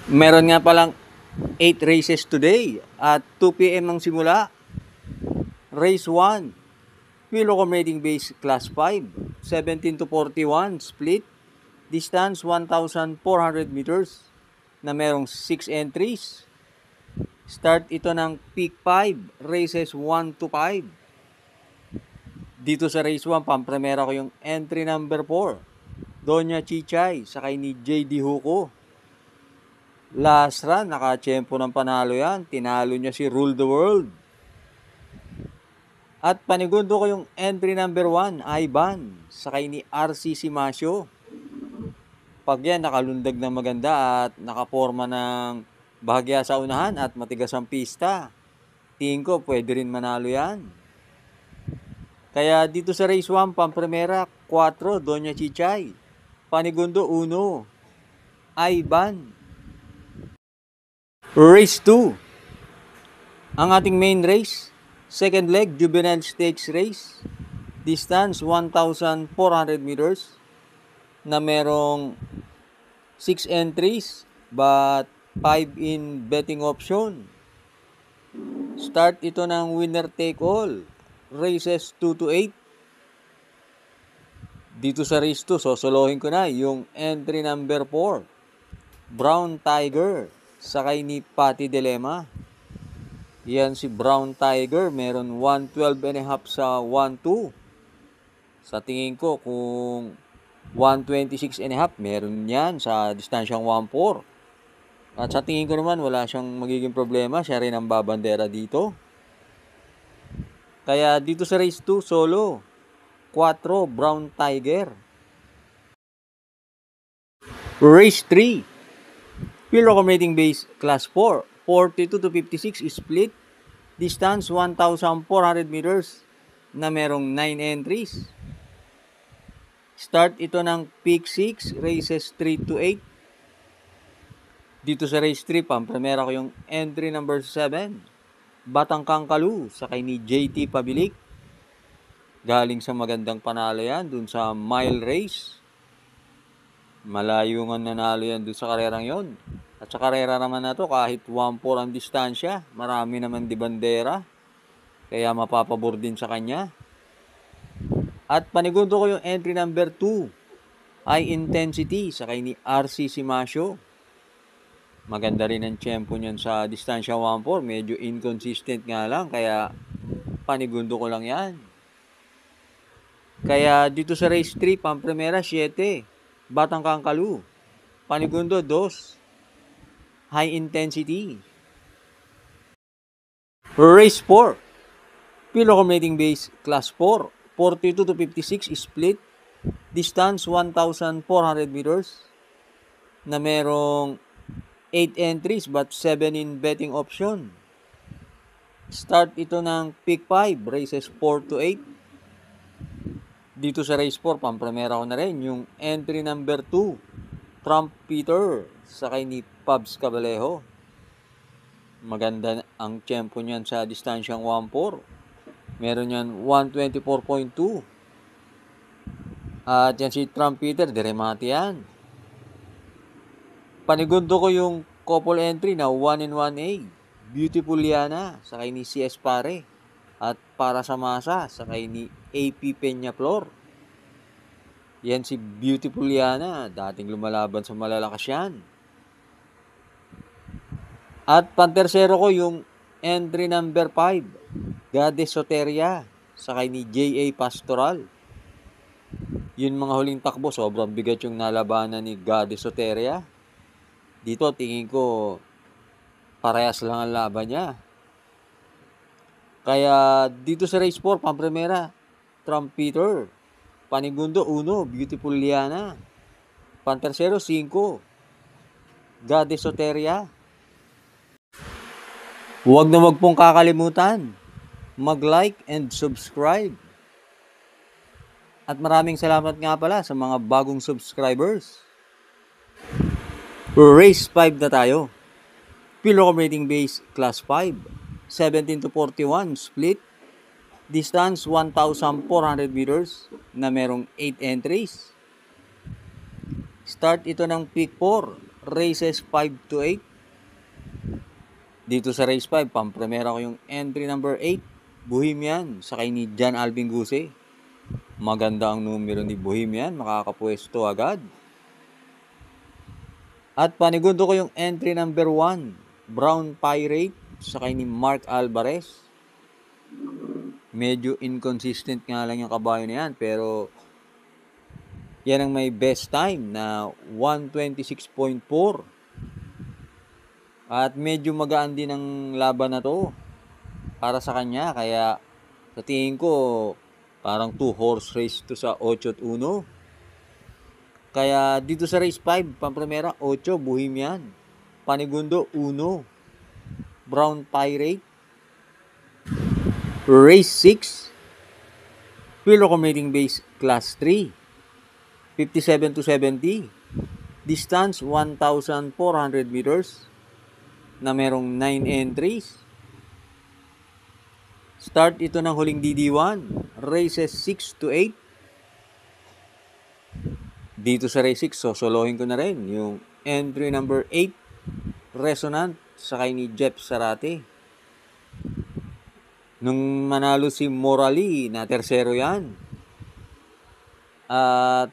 Meron nga palang 8 races today at 2 p.m. ang simula. Race 1, Wheel Accommodating Base Class 5, 17 to 41 split, distance 1,400 meters na merong 6 entries. Start ito ng Peak 5, races 1 to 5. Dito sa race 1, pampremera ko yung entry number 4, Doña Chichay, sakay ni JD Huko. Last run, nakatsyempo ng panalo yan. Tinalo niya si Rule the World. At panigundo ko yung entry number 1, Ivan, sakay ni RC Simasio. Pag yan, nakalundag ng maganda at nakaporma ng bahagya sa unahan at matigas ang pista, tingin ko pwede rin manalo yan. Kaya dito sa race 1, pampremera, 4, Doña Chichay. Panigundo, 1, Ivan. Race 2, ang ating main race, second leg, Juvenile Stakes Race, distance 1,400 meters, na merong 6 entries but 5 in betting option. Start ito ng winner take all, races 2 to 8. Dito sa race 2, sosolohin ko na yung entry number 4, Brown Tiger, sakay ni Patty Dilema. Yan si Brown Tiger, meron 112.5 sa 1-2. Sa tingin ko, kung 126.5, meron yan sa distansyang 1-4. At sa tingin ko naman, wala siyang magiging problema. Siya rin ang babandera dito. Kaya dito sa race 2, solo, 4, Brown Tiger. Race 3, Wheel Accommodating Base Class 4, 42 to 56 split, distance 1,400 meters, na merong 9 entries. Start ito ng Peak 6, races 3 to 8. Dito sa race 3, pampremera ko yung entry number 7, Batang Kangkalu, sakay ni JT Pabilik. Galing sa magandang panalo yan dun sa mile race. Malayo nga nanalo yan dun sa karerang yon. At sa karera naman na to, kahit 1-4 ang distansya, marami naman di bandera. Kaya mapapabor din sa kanya. At panigundo ko yung entry number 2, High Intensity, sakay ni RC Simasio. Maganda rin ang tiyempo niyan sa distansya 1-4. Medyo inconsistent nga lang, kaya panigundo ko lang yan. Kaya dito sa race 3, pampremera 7, Batang Kangkalu. Panigundo 2, High Intensity. Race 4, Wheel Accommodating Base Class 4, 42 to 56 split, distance 1,400 meters, na merong 8 entries but 7 in betting option. Start ito ng Peak 5, races 4 to 8. Dito sa race 4, pampremera ko na rin yung entry number 2, Trump Peter, sakay ni Pabs Cabalejo. Maganda ang tiyempo niyan sa distansyang 1-4. Meron yan 124.2. At yan si Trump Peter, diremate yan. Panigundo ko yung couple entry na 1-in-1A, Beautiful Liana, sakay ni CS Pare. At para sa masa, sakay ni AP Peñaflor. Yan si Beautiful Liana, dating lumalaban sa malalakas yan. At pantersero ko yung entry number 5, Goddess Soteria, sakay ni J.A. Pastoral. Yun mga huling takbo, sobrang bigat yung nalabanan ni Goddess Soteria. Dito tingin ko parehas lang ang laban niya. Kaya dito sa race 4, pampremera, Trump Peter. Panigundo 1, Beautiful Liana. Pantersero 5, Goddess Soteria. Huwag na wag pong kakalimutan mag-like and subscribe. At maraming salamat nga pala sa mga bagong subscribers. Race 5 na tayo. Wheel Accommodating Base Class 5, 17 to 41 split, distance 1,400 meters, na merong 8 entries. Start ito ng Peak 4, races 5 to 8. Dito sa race 5, pampremera ko yung entry number 8, Bohemian, sakay ni John Alvin Guse. Maganda ang numero ni Bohemian, makakapwesto agad. At panigundo ko yung entry number 1, Brown Pirate, sakay ni Mark Alvarez. Medyo inconsistent nga lang yung kabayo na yan, pero yan ang may best time na 126.4. At medyo magaan din ang laban na to para sa kanya. Kaya sa tingin ko, parang 2-horse race to sa 8 at 1. Kaya dito sa race 5, pampremera 8, Bohemian. Panigundo 1, Brown Pirate. Race 6, Wheel Accommodating Base Class 3, 57 to 70. Distance 1,400 meters na merong 9 entries. Start ito ng huling DD1, races 6 to 8. Dito sa race 6, sosolohin ko na rin yung entry number 8, Resonant, sakay ni Jeff Sarate. Nung manalo si Morali, na tersero yan. At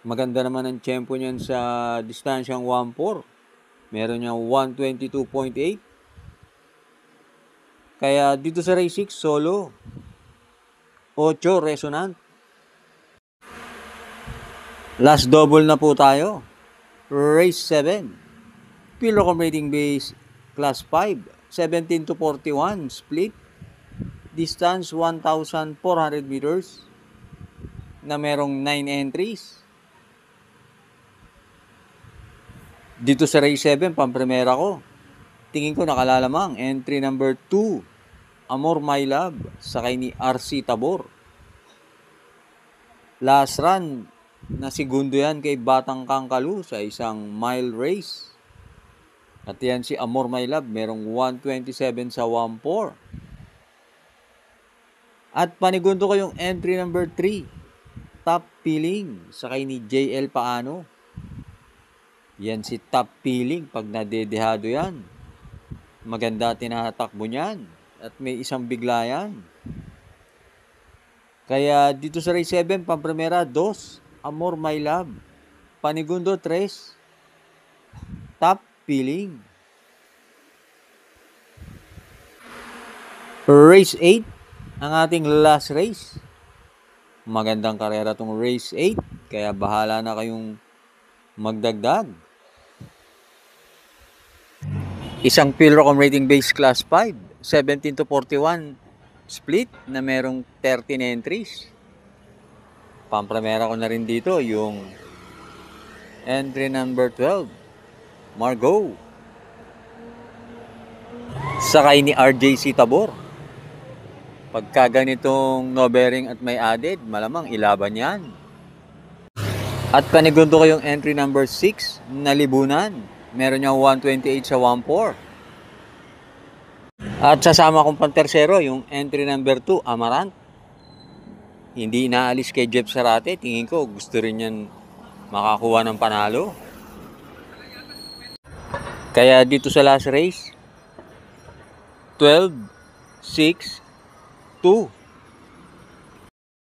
maganda naman ang tempo niyan sa distansyang 1.4. Meron niyang 122.8. Kaya dito sa race 6, solo 8, Resonant. Last double na po tayo. Race 7, Wheel Accommodating Base Class 5, 17 to 41 split. Distance 1,400 meters na merong 9 entries. Dito sa race 7, pampremera ko. Tingin ko nakalalamang. Entry number 2, Amor My Love, sakay ni RC Tabor. Last run na segundo yan kay Batang Kangkalu sa isang mile race. At yan si Amor My Love, merong 127 sa 1.4. At panigundo ko yung entry number 3, Top Feeling, sakay ni JL Paano. Yan si Top Feeling, pag nadedehado yan. Maganda tinatakbo niyan. At may isang bigla yan. Kaya dito sa race 7, pampremera 2, Amor My Love. Panigundo 3, Top Feeling. Race 8, ang ating last race. Magandang karera tong race 8. Kaya bahala na kayong magdagdag. Isang Wheel Accommodating Base Class 5, 17 to 41 split na merong 13 entries. Pampremera ko na rin dito yung entry number 12, Margot, sakay ni RJC Tabor. Pagka ganitong no bearing at may added, malamang ilaban yan. At panigundo ko yung entry number 6, Nalibunan. Meron niyang 128 sa 1.4. At sasama kong pantersero yung entry number 2, Amarant. Hindi inaalis kay Jeff Sarate. Tingin ko gusto rin yan makakuha ng panalo. Kaya dito sa last race, 12, 6, 2.